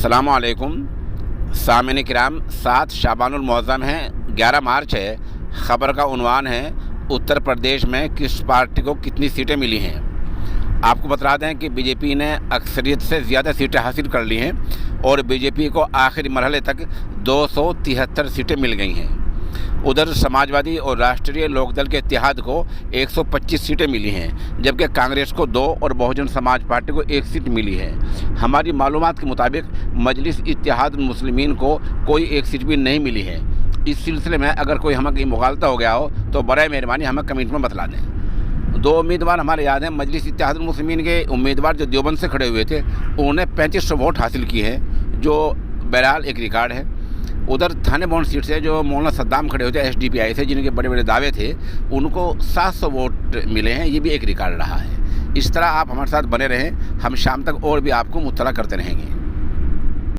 अस्सलामु अलैकुम सामिन किराम। 7 शाबानुल मुअज़्ज़म है, 11 मार्च है। ख़बर का उन्वान है उत्तर प्रदेश में किस पार्टी को कितनी सीटें मिली हैं। आपको बता दें कि बीजेपी ने अक्सरियत से ज़्यादा सीटें हासिल कर ली हैं और बीजेपी को आखिरी मरहले तक 273 सीटें मिल गई हैं। उधर समाजवादी और राष्ट्रीय लोकदल के इत्तेहाद को 125 सीटें मिली हैं, जबकि कांग्रेस को 2 और बहुजन समाज पार्टी को 1 सीट मिली है। हमारी मालूमात के मुताबिक मजलिस इत्तेहाद मुस्लिमीन को कोई 1 सीट भी नहीं मिली है। इस सिलसिले में अगर कोई हमें मुगालता हो गया हो तो बराए मेहरबानी हमें कमेंट में बतला दें। 2 उम्मीदवार हमारे याद हैं। मजलिस इत्तेहाद मुस्लिमीन के उम्मीदवार जो देवबंद से खड़े हुए थे उन्होंने 3500 वोट हासिल किए हैं, जो बहरहाल एक रिकॉर्ड है। उधर थाने बॉन्ड सीट से जो मौलाना सद्दाम खड़े होते SDP से, जिनके बड़े बड़े दावे थे, उनको 700 वोट मिले हैं। ये भी एक रिकॉर्ड रहा है। इस तरह आप हमारे साथ बने रहें, हम शाम तक और भी आपको मुत्तला करते रहेंगे।